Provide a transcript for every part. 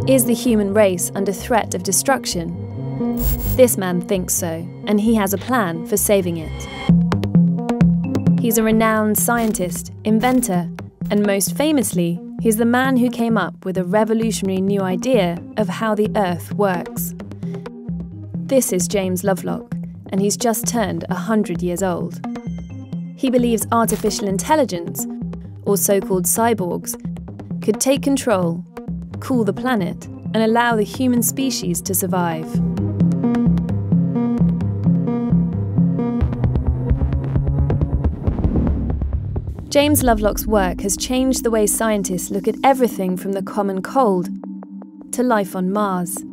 Is the human race under threat of destruction? This man thinks so, and he has a plan for saving it. He's a renowned scientist, inventor, and most famously, he's the man who came up with a revolutionary new idea of how the Earth works. This is James Lovelock, and he's just turned 100 years old. He believes artificial intelligence, or so-called cyborgs, could take control, cool the planet, and allow the human species to survive. James Lovelock's work has changed the way scientists look at everything from the common cold to life on Mars.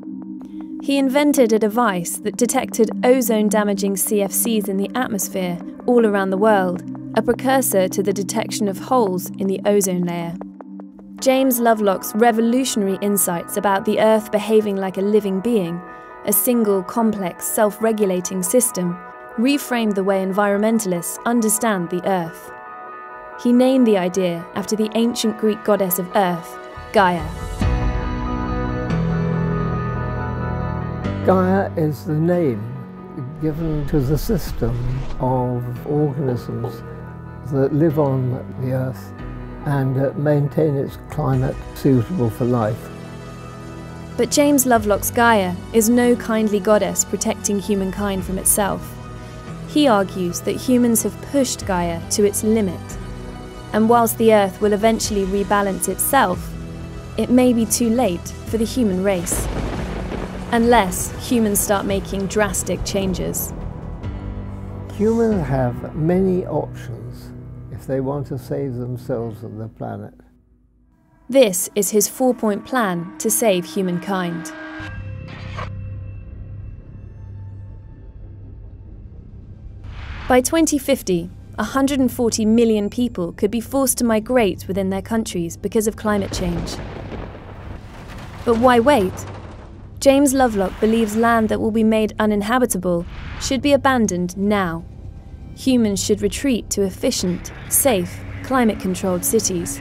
He invented a device that detected ozone-damaging CFCs in the atmosphere all around the world, a precursor to the detection of holes in the ozone layer. James Lovelock's revolutionary insights about the Earth behaving like a living being, a single, complex, self-regulating system, reframed the way environmentalists understand the Earth. He named the idea after the ancient Greek goddess of Earth, Gaia. Gaia is the name given to the system of organisms that live on the Earth and maintain its climate suitable for life. But James Lovelock's Gaia is no kindly goddess protecting humankind from itself. He argues that humans have pushed Gaia to its limit, and whilst the Earth will eventually rebalance itself, it may be too late for the human race, unless humans start making drastic changes. Humans have many options if they want to save themselves and the planet. This is his 4-point plan to save humankind. By 2050, 140 million people could be forced to migrate within their countries because of climate change. But why wait? James Lovelock believes land that will be made uninhabitable should be abandoned now. Humans should retreat to efficient, safe, climate-controlled cities.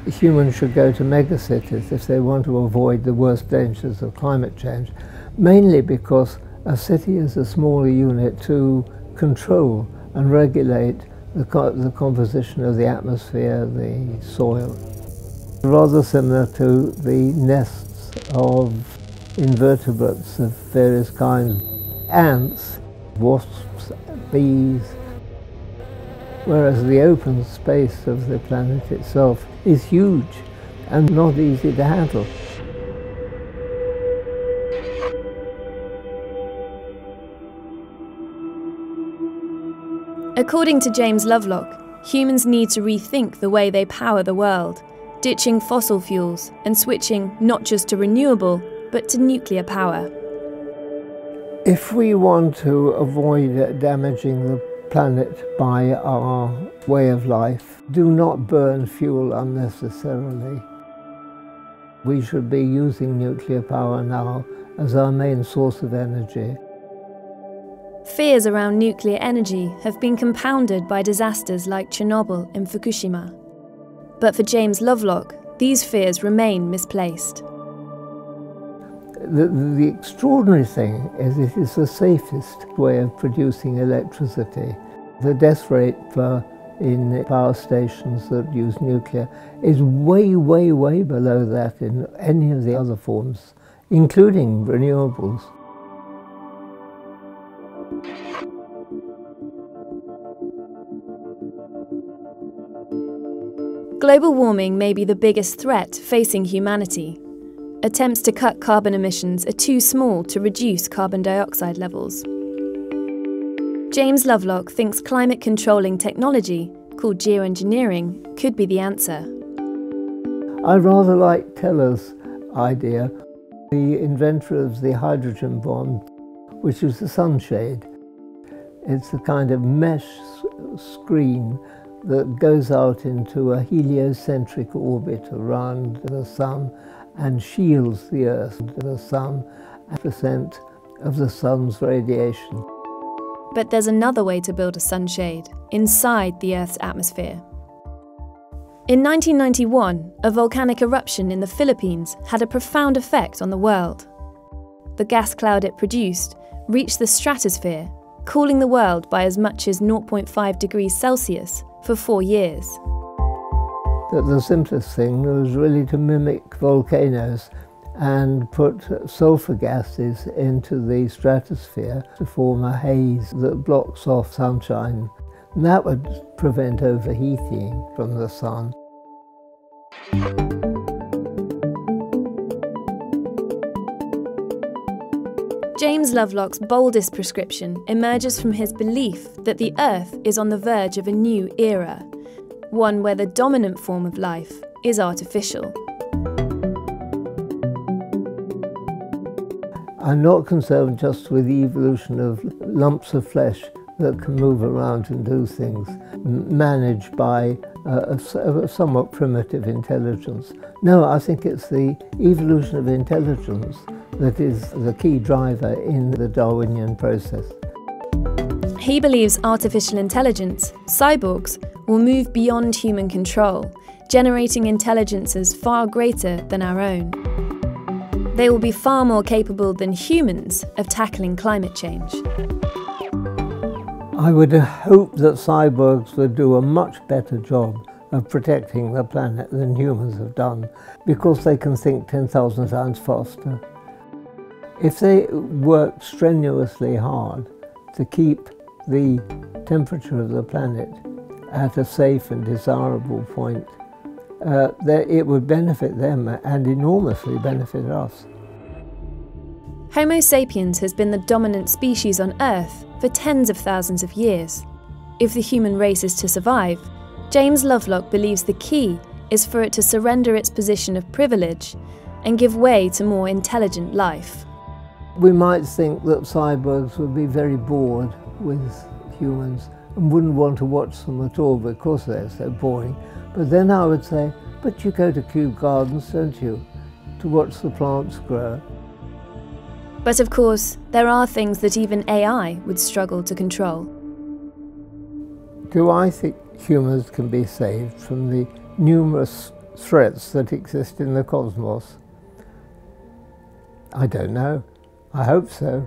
Humans should go to megacities if they want to avoid the worst dangers of climate change, mainly because a city is a smaller unit to control and regulate the composition of the atmosphere, the soil. Rather similar to the nests of invertebrates of various kinds, ants, wasps, bees, whereas the open space of the planet itself is huge and not easy to handle. According to James Lovelock, humans need to rethink the way they power the world, ditching fossil fuels and switching not just to renewable, but to nuclear power. If we want to avoid damaging the planet by our way of life, do not burn fuel unnecessarily. We should be using nuclear power now as our main source of energy. Fears around nuclear energy have been compounded by disasters like Chernobyl and Fukushima. But for James Lovelock, these fears remain misplaced. The extraordinary thing is it is the safest way of producing electricity. The death rate in power stations that use nuclear is way, way, way below that in any of the other forms, including renewables. Global warming may be the biggest threat facing humanity. Attempts to cut carbon emissions are too small to reduce carbon dioxide levels. James Lovelock thinks climate-controlling technology, called geoengineering, could be the answer. I rather like Teller's idea, the inventor of the hydrogen bomb, which is the sunshade. It's a kind of mesh screen that goes out into a heliocentric orbit around the sun and shields the Earth, the sun, 1% of the sun's radiation. But there's another way to build a sunshade, inside the Earth's atmosphere. In 1991, a volcanic eruption in the Philippines had a profound effect on the world. The gas cloud it produced reached the stratosphere, cooling the world by as much as 0.5 degrees Celsius for 4 years. The simplest thing was really to mimic volcanoes and put sulfur gases into the stratosphere to form a haze that blocks off sunshine. And that would prevent overheating from the sun. James Lovelock's boldest prescription emerges from his belief that the Earth is on the verge of a new era, one where the dominant form of life is artificial. I'm not concerned just with the evolution of lumps of flesh that can move around and do things, managed by a somewhat primitive intelligence. No, I think it's the evolution of intelligence that is the key driver in the Darwinian process. He believes artificial intelligence, cyborgs, will move beyond human control, generating intelligences far greater than our own. They will be far more capable than humans of tackling climate change. I would hope that cyborgs would do a much better job of protecting the planet than humans have done, because they can think 10,000 times faster. If they worked strenuously hard to keep the temperature of the planet at a safe and desirable point, it would benefit them and enormously benefit us. Homo sapiens has been the dominant species on Earth for tens of thousands of years. If the human race is to survive, James Lovelock believes the key is for it to surrender its position of privilege and give way to more intelligent life. We might think that cyborgs would be very bored with humans and wouldn't want to watch them at all because they're so boring. But then I would say, but you go to Kew Gardens, don't you, to watch the plants grow. But of course, there are things that even AI would struggle to control. Do I think humans can be saved from the numerous threats that exist in the cosmos? I don't know. I hope so.